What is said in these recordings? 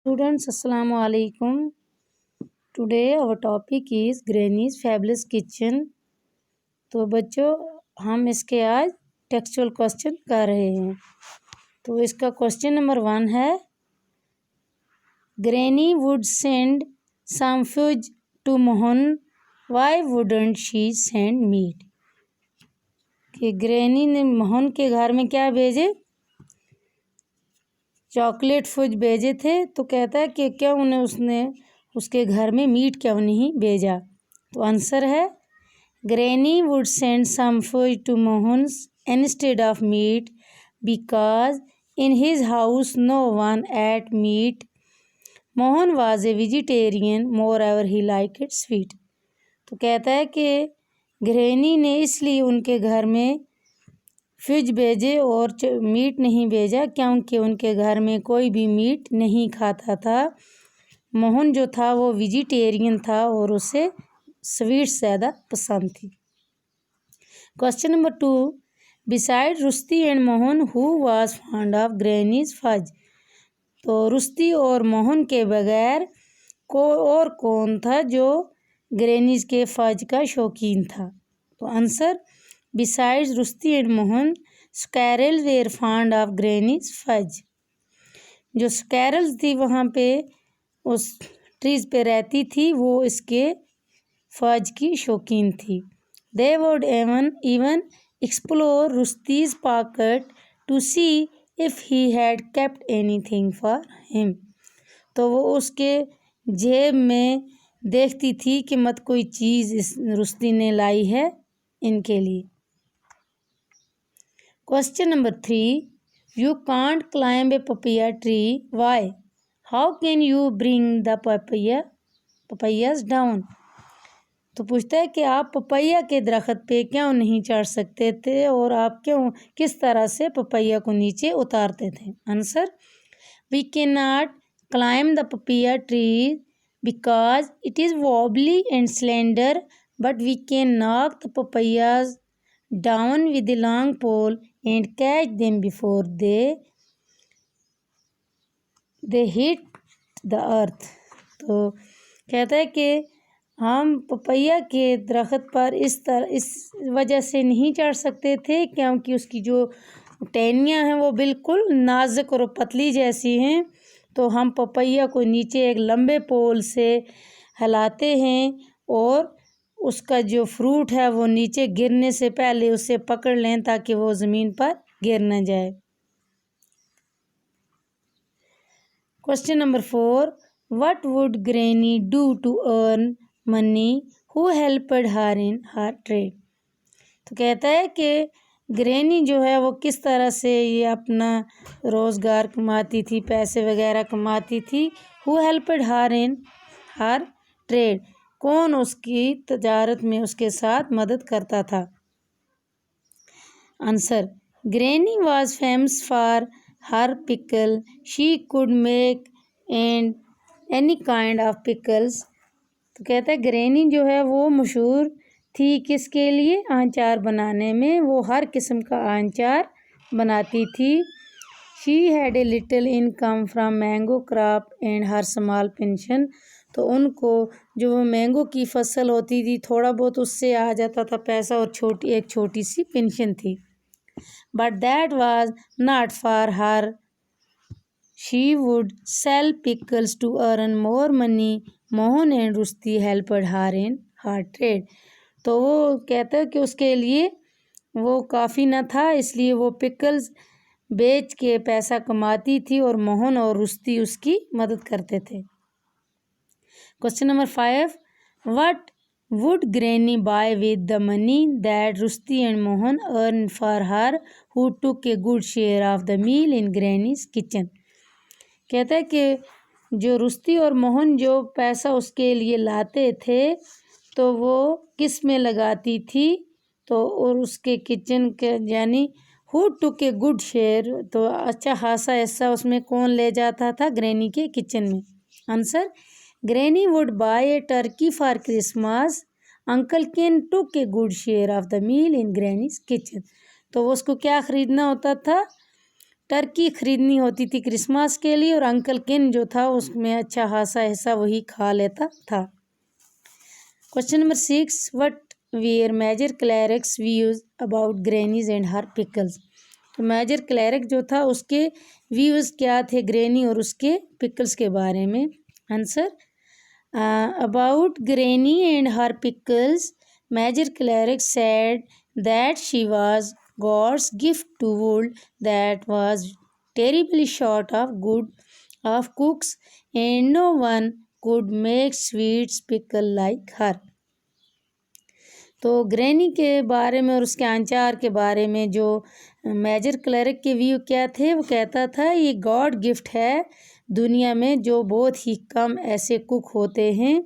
Students, Assalamu alaikum. Today our topic is Granny's Fabulous Kitchen. तो बच्चों हम इसके आज टेक्सचुअल क्वेश्चन कर रहे हैं। तो इसका क्वेश्चन नंबर 1 है, Granny would send some fudge to Mohan. Why wouldn't she send meat? कि ग्रैनी ने मोहन के घर में क्या भेजे? चॉकलेट फूज भेजे थे। तो कहता है कि क्यों उसने उसके घर में मीट क्यों नहीं भेजा? तो आंसर है, granny would send some fudge to Mohan's instead of meat because in his house no one ate meat. Mohan was a vegetarian, moreover he like it sweet. तो कहता है कि ग्रैनी ने इसलिए उनके घर में फिश भेजे और मीट नहीं भेजा क्योंकि उनके घर में कोई भी मीट नहीं खाता था। मोहन जो था वो वेजिटेरियन था और उसे स्वीट्स ज़्यादा पसंद थी। Question number 2, beside Rusty and Mohan who was fond of granny's fudge. तो रुस्ती और मोहन के बगैर और कौन था जो ग्रैनीज के फज का शौकीन था? तो answer, besides Rusty and Mohan, squirrels were fond of granny's fudge. जो स्कैरल्स थी वहाँ पे उस ट्रीज पे रहती थी, वो इसके फज की शौकीन थी। They would even explore Rusty's pocket to see if he had kept anything for him. तो वो उसके जेब में देखती थी कि मत कोई चीज़ इस रुस्ती ने लाई है इनके लिए। Question number 3, you can't climb a papaya tree, why? How can you bring the papayas down? तो पूछता है कि आप पपैया के दरख्त पे क्यों नहीं चढ़ सकते थे और आप किस तरह से पपैया को नीचे उतारते थे? Answer, we can not climb the papaya tree because it is wobbly and slender, but we can knock the papayas down with a long pole and catch them before they hit the earth। तो कहता है कि हम papaya के दरख्त पर इस वजह से नहीं चढ़ सकते थे क्योंकि उसकी जो टहनियाँ हैं वो बिल्कुल नाजुक और पतली जैसी हैं। तो हम पपैया को नीचे एक लंबे पोल से हिलाते हैं और उसका जो फ्रूट है वो नीचे गिरने से पहले उसे पकड़ लें ताकि वो ज़मीन पर गिर न जाए। Question number 4, what would granny do to earn money who helped her in her trade? तो कहता है कि ग्रैनी जो है वो किस तरह से ये अपना रोज़गार कमाती थी, पैसे वगैरह कमाती थी। Who helped her in her trade, कौन उसकी तजारत में उसके साथ मदद करता था? Answer, granny was famous for her pickle, she could make and any kind of pickles. तो कहता है ग्रैनी जो है वो मशहूर थी किसके लिए? आचार बनाने में। वो हर किस्म का आचार बनाती थी। She had a little income from mango crop and her small pension. तो उनको जो वो मैंगो की फसल होती थी थोड़ा बहुत उससे आ जाता था पैसा और एक छोटी सी पेंशन थी। But that was not for her, she would sell pickles to earn more money, Mohan and Rusty helped her in her trade. तो वो कहता है कि उसके लिए वो काफ़ी न था, इसलिए वो पिकल्स बेच के पैसा कमाती थी और मोहन और रुस्ती उसकी मदद करते थे। Question number 5, what would granny buy with the money that Rusty and Mohan earn for her who took a good share of the meal in granny's kitchen? कहता है कि जो रुस्ती और मोहन जो पैसा उसके लिए लाते थे तो वो किस में लगाती थी? तो और उसके किचन के यानी who took a good share, तो अच्छा खासा हिस्सा उसमें कौन ले जाता था? ग्रैनी के किचन में। Answer, granny would buy a turkey for Christmas, uncle Ken took a good share of the meal in granny's kitchen. तो वो उसको क्या ख़रीदना होता था? टर्की ख़रीदनी होती थी क्रिसमस के लिए, और अंकल केन जो था उसमें अच्छा खासा हिस्सा वही खा लेता था। Question number 6, what were Major Clarke's views about granny's and her pickles. तो मेजर क्लैरिक जो था उसके व्यूज़ क्या थे ग्रैनी और उसके पिकल्स के बारे में। Answer, about granny and her pickles Major Clarke said that she was God's gift to world that was terribly short of cooks, and no one could make sweet pickle like her। तो granny के बारे में और उसके अचार के बारे में जो मेजर क्लर्क के व्यू क्या थे, वो कहता था ये गॉड गिफ्ट है दुनिया में, जो बहुत ही कम ऐसे कुक होते हैं।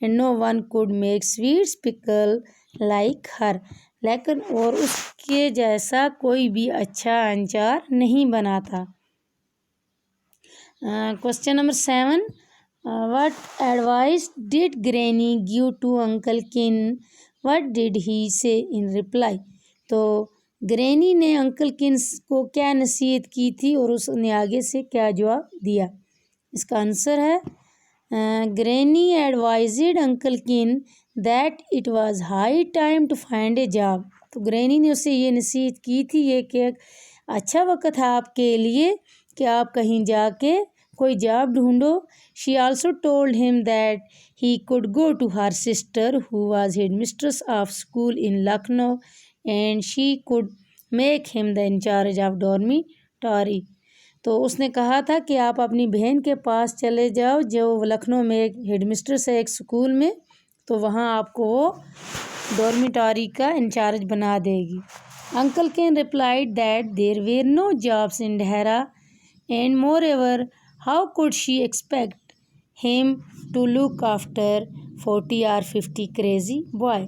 And no one could make sweets pickle like her, लेकिन और उसके जैसा कोई भी अच्छा अचार नहीं बना था। Question number 7, what advice did granny give to uncle Ken, what did he say in reply. तो ग्रैनी ने अंकल किन को क्या नसीहत की थी और उसने आगे से क्या जवाब दिया। इसका आंसर है, granny advised uncle Ken that it was high time to find a job. तो ग्रैनी ने उसे ये नसीहत की थी ये कि अच्छा वक्त है आपके लिए कि आप कहीं जाके कोई जॉब ढूंढो। She also told him that he could go to her sister who was head mistress of school in Lucknow and she could make him the in charge of dormitory. तो उसने कहा था कि आप अपनी बहन के पास चले जाओ जो लखनऊ में एक हेड मिस्ट्रेस है एक स्कूल में, तो वहाँ आपको वो डॉर्मिटरी का इंचार्ज बना देगी। Uncle Ken replied that there were no jobs in Dehra and more ever how could she expect him to look after 40 or 50 crazy boy.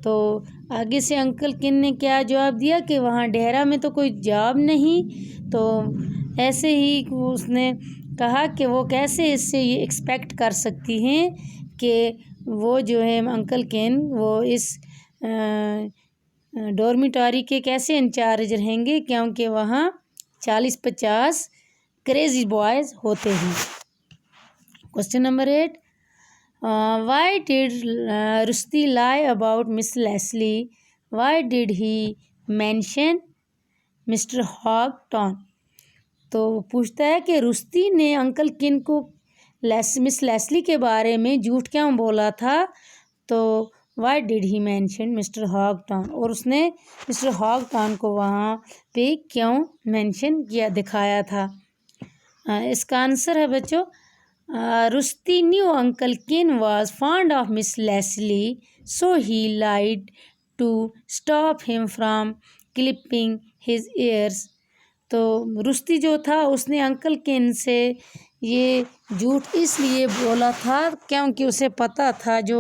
तो आगे से अंकल किन ने क्या जवाब दिया कि वहाँ डेहरा में तो कोई जॉब नहीं, तो ऐसे ही उसने कहा कि वो कैसे इससे ये एक्सपेक्ट कर सकती हैं कि वो जो है अंकल केन वो इस डॉर्मिटरी के कैसे इंचार्ज रहेंगे, क्योंकि वहाँ 40-50 क्रेजी बॉयज़ होते हैं। Question number 8, why did Rusty lie about Miss Leslie, why did he mention Mr Hogton. तो पूछता है कि रुस्ती ने अंकल किन को मिस लेस्ली के बारे में झूठ क्यों बोला था। तो why did he mention Mr Hogton, और उसने मिस्टर हॉगटॉन को वहाँ पे क्यों मेंशन किया दिखाया था। इसका आंसर है बच्चों, Rusty knew uncle Ken was fond of Miss Leslie so he lied to stop him from clipping his ears. तो रुस्ती जो था उसने अंकल किन से ये झूठ इसलिए बोला था क्योंकि उसे पता था जो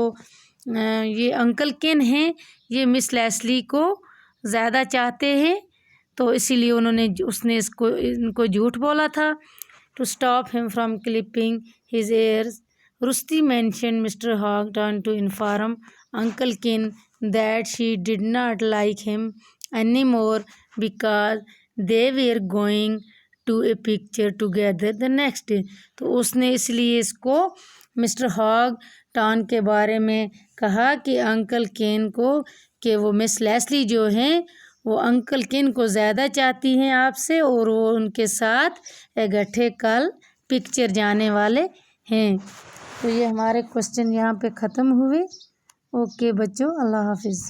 ये अंकल किन हैं ये मिस लेस्ली को ज़्यादा चाहते हैं, तो इसीलिए उसने इनको झूठ बोला था। To stop him from clipping his ears, Rusty mention Mr Hogton to inform uncle Ken that she did not like him any more because they were going to a picture together the next day. तो उसने इसलिए इसको mister हॉगटॉन के बारे में कहा कि uncle केन को कि वो मिस लेस्ली जो हैं वो अंकल किन को ज़्यादा चाहती हैं आपसे, और वो उनके साथ इकट्ठे कल पिक्चर जाने वाले हैं। तो ये हमारे क्वेश्चन यहाँ पे ख़त्म हुए। ओके बच्चों, अल्लाह हाफिज़।